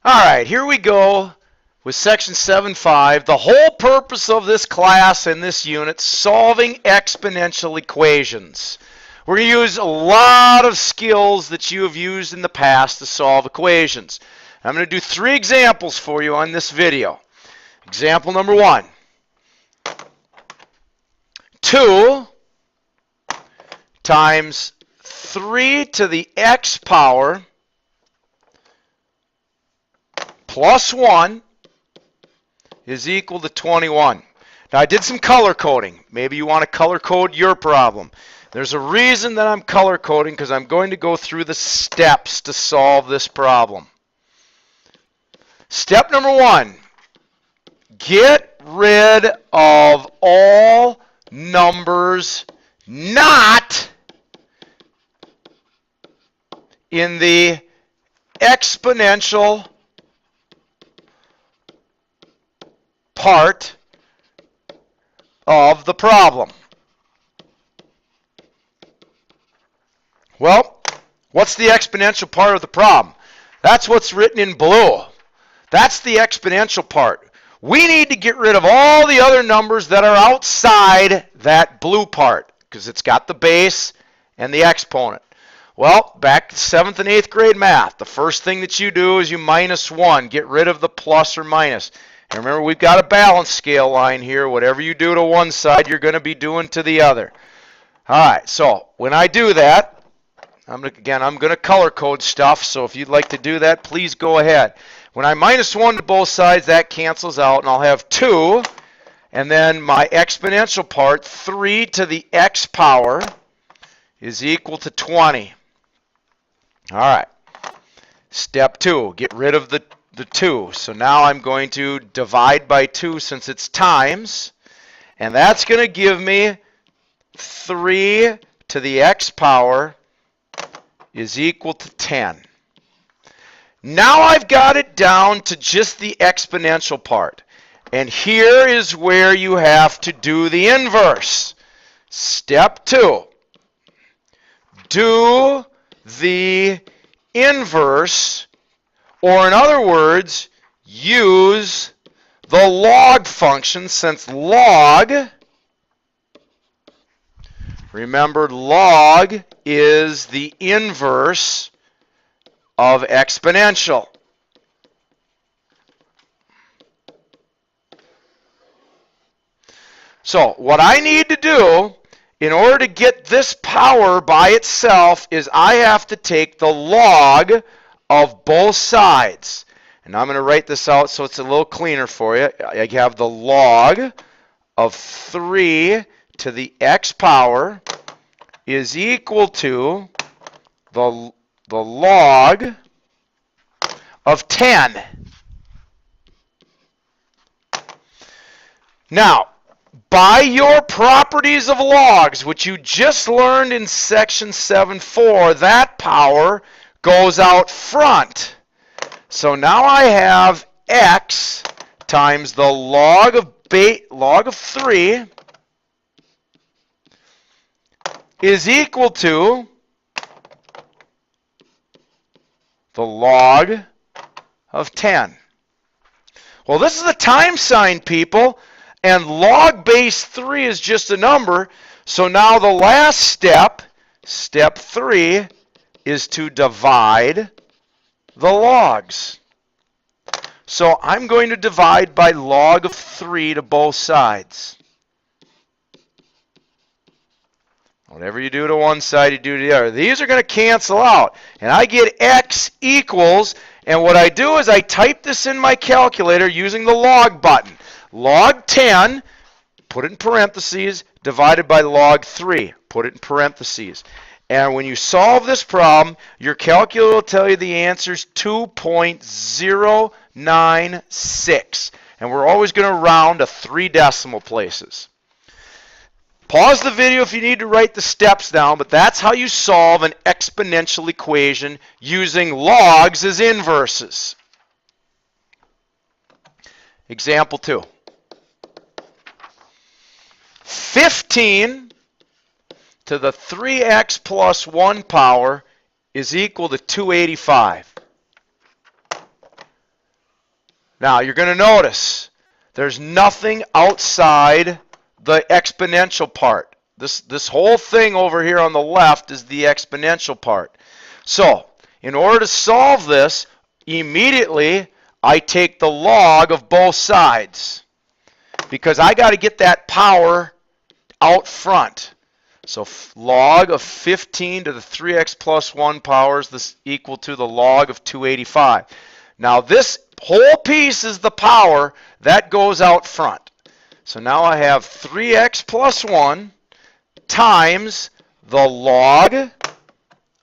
All right, here we go with section 7.5. The whole purpose of this class and this unit, solving exponential equations. We're going to use a lot of skills that you have used in the past to solve equations. I'm going to do 3 examples for you on this video. Example number 1. 2 times 3 to the x power plus 1 is equal to 21. Now, I did some color coding. Maybe you want to color code your problem. There's a reason that I'm color coding, because I'm going to go through the steps to solve this problem. Step number 1, get rid of all numbers not in the exponential part of the problem. Well, what's the exponential part of the problem? That's what's written in blue. That's the exponential part. We need to get rid of all the other numbers that are outside that blue part, because it's got the base and the exponent. Well, back to 7th and 8th grade math. The first thing that you do is you minus 1. Get rid of the plus or minus. And remember, we've got a balance scale line here. Whatever you do to one side, you're going to be doing to the other. All right, so when I do that, I'm going to color code stuff, so if you'd like to do that, please go ahead. When I minus 1 to both sides, that cancels out, and I'll have 2, and then my exponential part, 3 to the x power, is equal to 20. All right, step 2, get rid of the 2. So now I'm going to divide by 2 since it's times, and that's going to give me 3 to the x power is equal to 10. Now I've got it down to just the exponential part. And here is where you have to do the inverse. Step 2. Do the inverse, or in other words, use the log function, since log, remember, log is the inverse of exponential. So what I need to do in order to get this power by itself is I have to take the log of both sides. And I'm going to write this out so it's a little cleaner for you. I have the log of 3 to the x power is equal to the log of 10. Now, by your properties of logs, which you just learned in section 7.4, that power goes out front. So now I have x times the log of 3 is equal to the log of 10. Well, this is the time sign, people, and log base 3 is just a number. So now the last step, step 3, is to divide the logs. So I'm going to divide by log of 3 to both sides. Whatever you do to one side, you do to the other. These are going to cancel out. And I get x equals, and what I do is I type this in my calculator using the log button. Log 10, put it in parentheses, divided by log 3, put it in parentheses. And when you solve this problem, your calculator will tell you the answer is 2.096. And we're always going to round to 3 decimal places. Pause the video if you need to write the steps down, but that's how you solve an exponential equation using logs as inverses. Example 2. 15 to the 3x plus 1 power is equal to 285. Now, you're going to notice there's nothing outside the exponential part. This whole thing over here on the left is the exponential part. So, in order to solve this, immediately I take the log of both sides because I got to get that power out front. So log of 15 to the 3x plus 1 power is this equal to the log of 285. Now this whole piece is the power that goes out front. So now I have 3x plus 1 times the log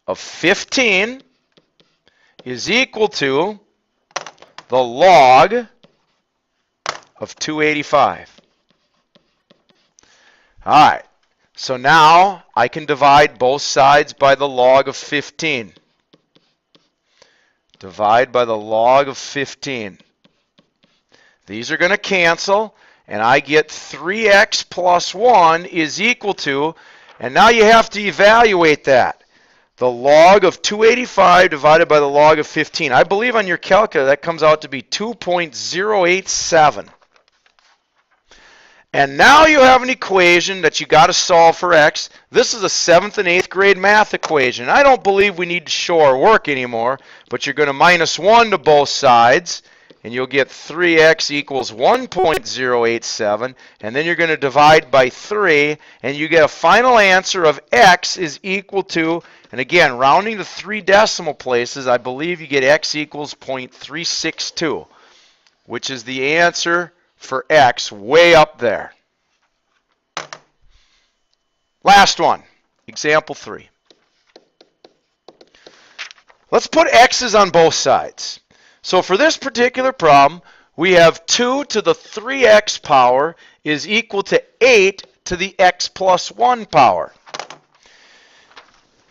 of 15 is equal to the log of 285. All right, so now I can divide both sides by the log of 15. Divide by the log of 15. These are going to cancel, and I get 3x plus 1 is equal to, and now you have to evaluate that. The log of 285 divided by the log of 15. I believe on your calculator that comes out to be 2.087. And now you have an equation that you got to solve for x. This is a 7th and 8th grade math equation. I don't believe we need to show our work anymore, but you're going to minus 1 to both sides, and you'll get 3x equals 1.087, and then you're going to divide by 3, and you get a final answer of x is equal to, and again, rounding to 3 decimal places, I believe you get x equals 0.362, which is the answer for x way up there. Last one, example 3. Let's put x's on both sides. So for this particular problem, we have 2 to the 3x power is equal to 8 to the x plus 1 power.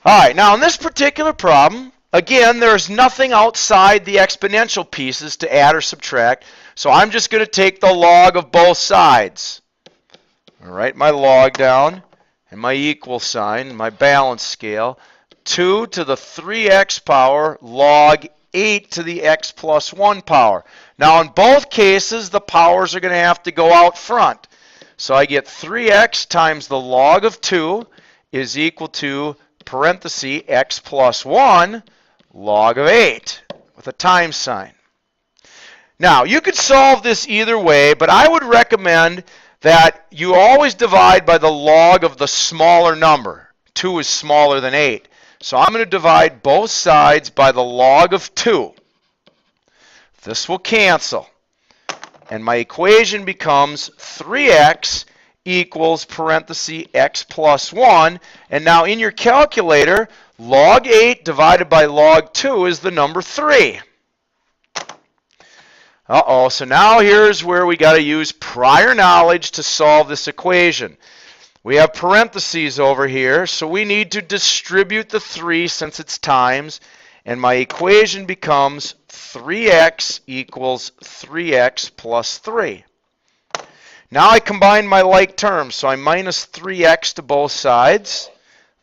All right, now in this particular problem, again, there's nothing outside the exponential pieces to add or subtract, so I'm just going to take the log of both sides. I'll write my log down and my equal sign, my balance scale. 2 to the 3x power log 8 to the x plus 1 power. Now in both cases, the powers are going to have to go out front. So I get 3x times the log of 2 is equal to parenthesis x plus 1 log of 8 with a times sign. Now, you could solve this either way, but I would recommend that you always divide by the log of the smaller number. 2 is smaller than 8. So I'm going to divide both sides by the log of 2. This will cancel. And my equation becomes 3x equals parenthesis x plus 1. And now in your calculator, log 8 divided by log 2 is the number 3. Uh-oh, so now here's where we got to use prior knowledge to solve this equation. We have parentheses over here, so we need to distribute the 3 since it's times, and my equation becomes 3x equals 3x plus 3. Now I combine my like terms, so I minus 3x to both sides.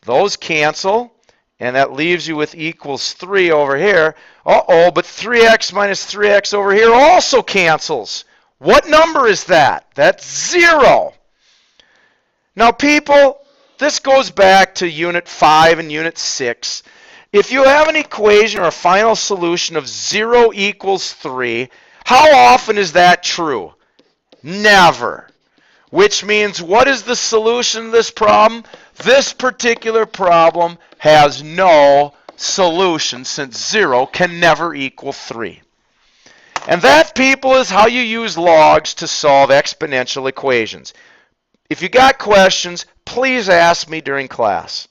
Those cancel, and that leaves you with equals 3 over here. Uh-oh, but 3x minus 3x over here also cancels. What number is that? That's 0. Now, people, this goes back to Unit 5 and Unit 6. If you have an equation or a final solution of 0 equals 3, how often is that true? Never. Which means, what is the solution to this problem? This particular problem has no solution since 0 can never equal 3. And that, people, is how you use logs to solve exponential equations. If you got questions, please ask me during class.